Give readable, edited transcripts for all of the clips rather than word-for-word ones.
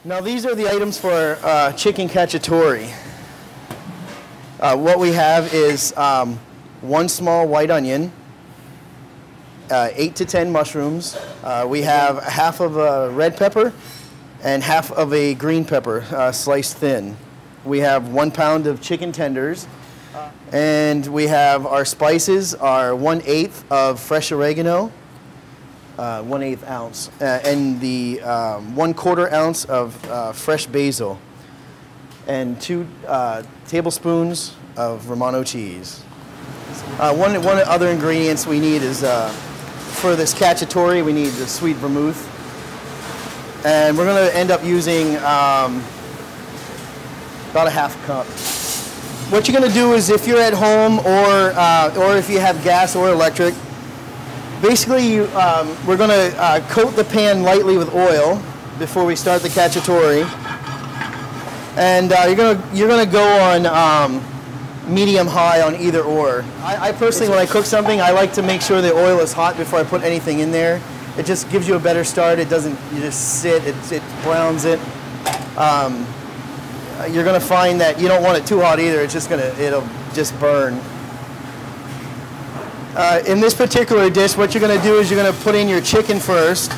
Now these are the items for chicken cacciatore. What we have is 1 small white onion, 8 to 10 mushrooms. We have half of a red pepper and half of a green pepper sliced thin. We have 1 pound of chicken tenders, and we have our spices are 1/8 of fresh oregano, 1/8 ounce, and the 1/4 ounce of fresh basil, and 2 tablespoons of Romano cheese. One other ingredients we need is for this cacciatore, we need the sweet vermouth, and we're going to end up using about a half cup. What you're going to do is, if you're at home or if you have gas or electric, basically we're going to coat the pan lightly with oil before we start the cacciatore, and you're going to go on medium high on either or. I personally, when I cook something, I like to make sure the oil is hot before I put anything in there. It just gives you a better start. It doesn't, you just sit, it browns it. You're going to find that you don't want it too hot either. It's just it'll just burn. In this particular dish, what you're going to do is you're going to put in your chicken first.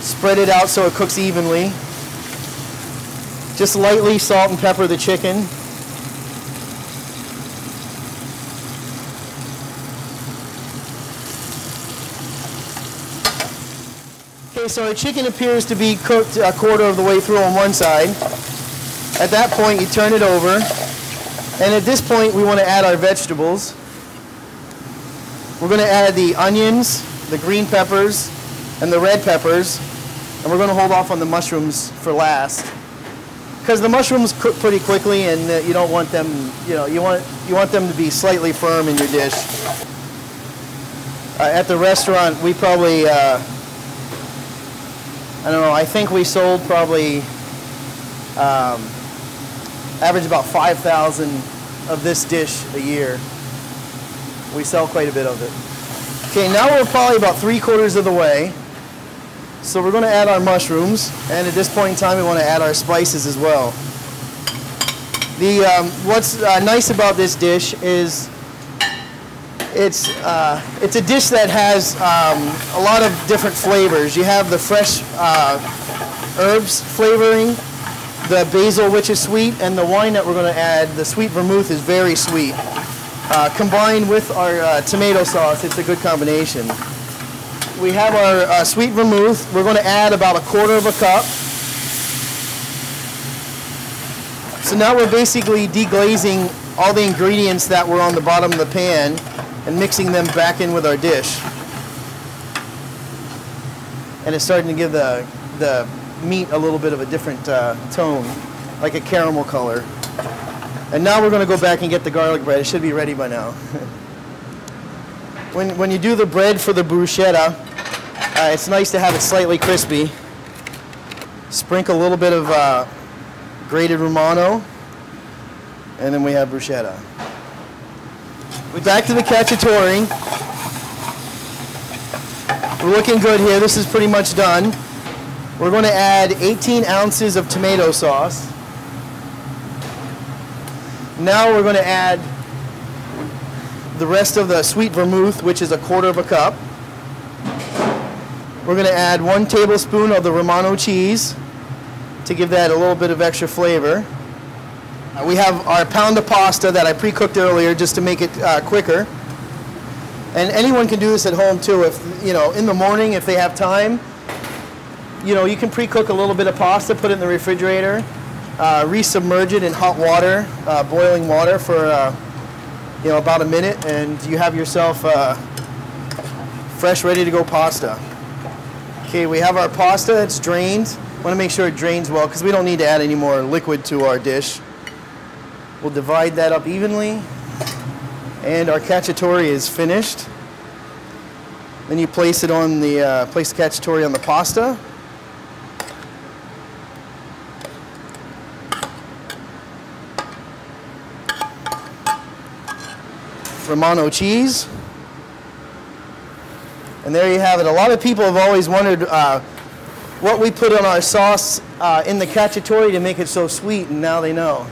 Spread it out so it cooks evenly. Just lightly salt and pepper the chicken. Okay, so our chicken appears to be cooked a quarter of the way through on one side. At that point, you turn it over. And at this point, we want to add our vegetables. We're going to add the onions, the green peppers, and the red peppers. And we're going to hold off on the mushrooms for last, because the mushrooms cook pretty quickly, and you don't want them, you want them to be slightly firm in your dish. At the restaurant, we probably, I don't know, I think we sold probably average about 5,000 of this dish a year. We sell quite a bit of it. Okay, now we're probably about 3/4 of the way. So we're going to add our mushrooms, and at this point in time we want to add our spices as well. What's nice about this dish is it's a dish that has a lot of different flavors. You have the fresh herbs flavoring, the basil, which is sweet, and the wine that we're going to add, the sweet vermouth, is very sweet. Combined with our tomato sauce, it's a good combination. We have our sweet vermouth. We're going to add about 1/4 cup. So now we're basically deglazing all the ingredients that were on the bottom of the pan and mixing them back in with our dish. And it's starting to give the meat a little bit of a different tone, like a caramel color. And now we're going to go back and get the garlic bread. It should be ready by now. When you do the bread for the bruschetta, it's nice to have it slightly crispy. Sprinkle a little bit of grated Romano, and then we have bruschetta. Back to the cacciatore. We're looking good here. This is pretty much done. We're going to add 18 ounces of tomato sauce. Now we're going to add the rest of the sweet vermouth, which is 1/4 cup. We're going to add 1 tablespoon of the Romano cheese to give that a little bit of extra flavor. We have our pound of pasta that I pre-cooked earlier just to make it quicker. And anyone can do this at home too. If in the morning, if they have time, you can pre-cook a little bit of pasta, put it in the refrigerator, resubmerge it in hot water, boiling water for about a minute, and you have yourself fresh, ready-to-go pasta. Okay, we have our pasta. It's drained. Want to make sure it drains well, because we don't need to add any more liquid to our dish. We'll divide that up evenly, and our cacciatore is finished. Then you place it on the place the cacciatore on the pasta. Romano cheese. And there you have it. A lot of people have always wondered what we put on our sauce in the cacciatore to make it so sweet, and now they know.